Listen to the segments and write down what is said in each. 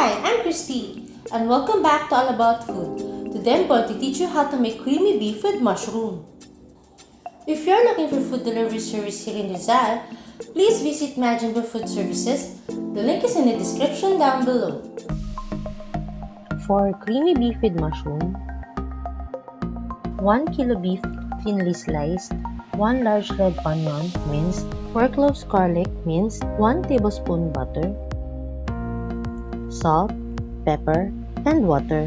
Hi, I'm Christie, and welcome back to All About Food. Today I'm going to teach you how to make creamy beef with mushroom. If you're looking for food delivery service here in Rizal, please visit Majimbo Food Services. The link is in the description down below. For creamy beef with mushroom, 1 kilo beef thinly sliced, 1 large red onion minced, 4 cloves garlic minced, 1 tablespoon butter, salt, pepper, and water,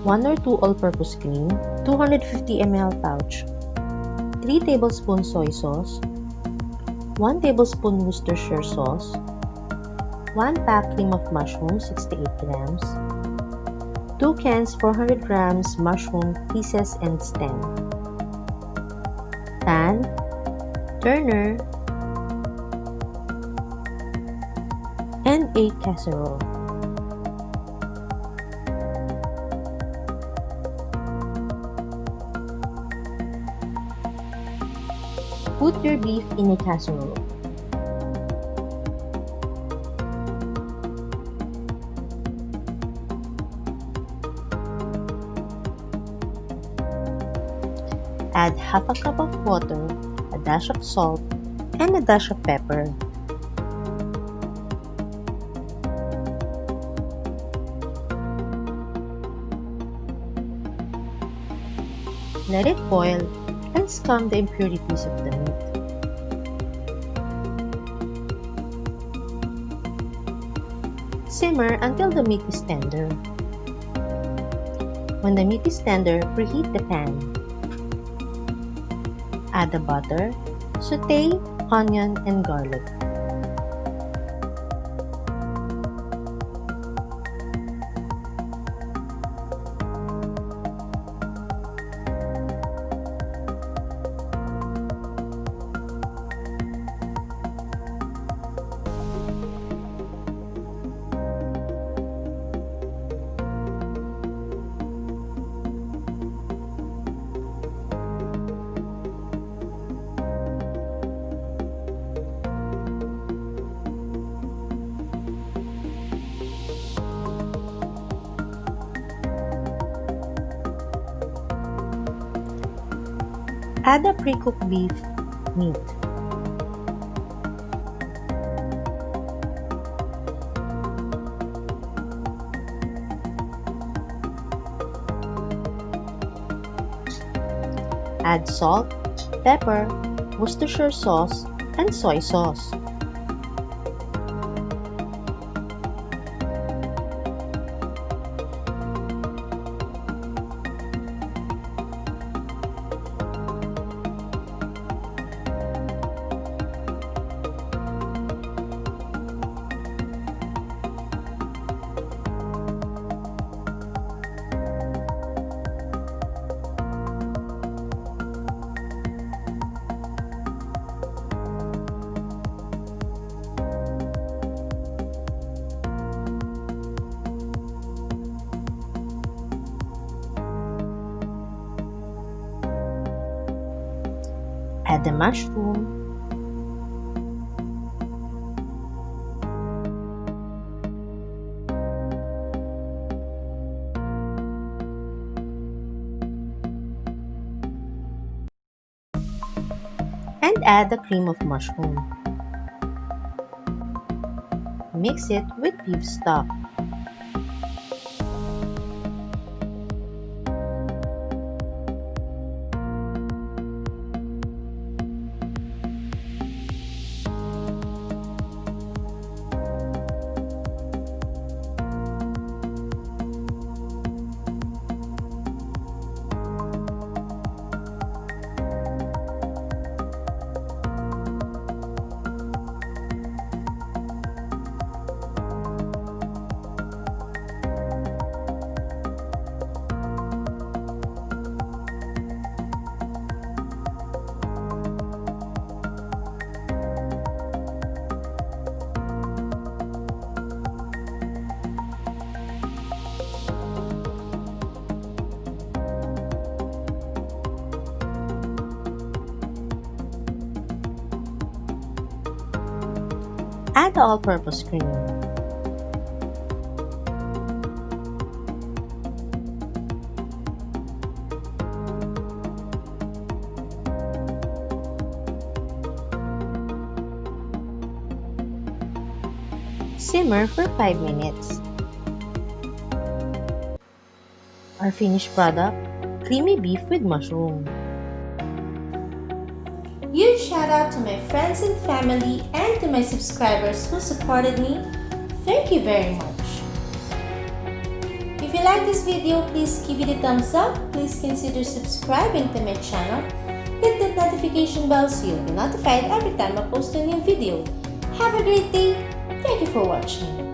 1 or 2 all-purpose cream, 250 ml pouch, 3 tablespoons soy sauce, 1 tablespoon Worcestershire sauce, 1 pack cream of mushroom 68 grams, 2 cans 400 grams mushroom pieces and stem, pan, turner, and a casserole. Put your beef in a casserole. Add half a cup of water, a dash of salt, and a dash of pepper. Let it boil and scum the impurities of the meat. Simmer until the meat is tender. When the meat is tender, preheat the pan. Add the butter, saute, onion, and garlic. Add the pre-cooked beef meat. Add salt, pepper, Worcestershire sauce, and soy sauce. Add the mushroom, and add the cream of mushroom. Mix it with beef stock. Add the all-purpose cream. Simmer for 5 minutes. Our finished product, creamy beef with mushroom. Huge shout out to my friends and family and to my subscribers who supported me. Thank you very much. If you like this video, please give it a thumbs up. Please consider subscribing to my channel. Hit that notification bell so you'll be notified every time I post a new video. Have a great day. Thank you for watching.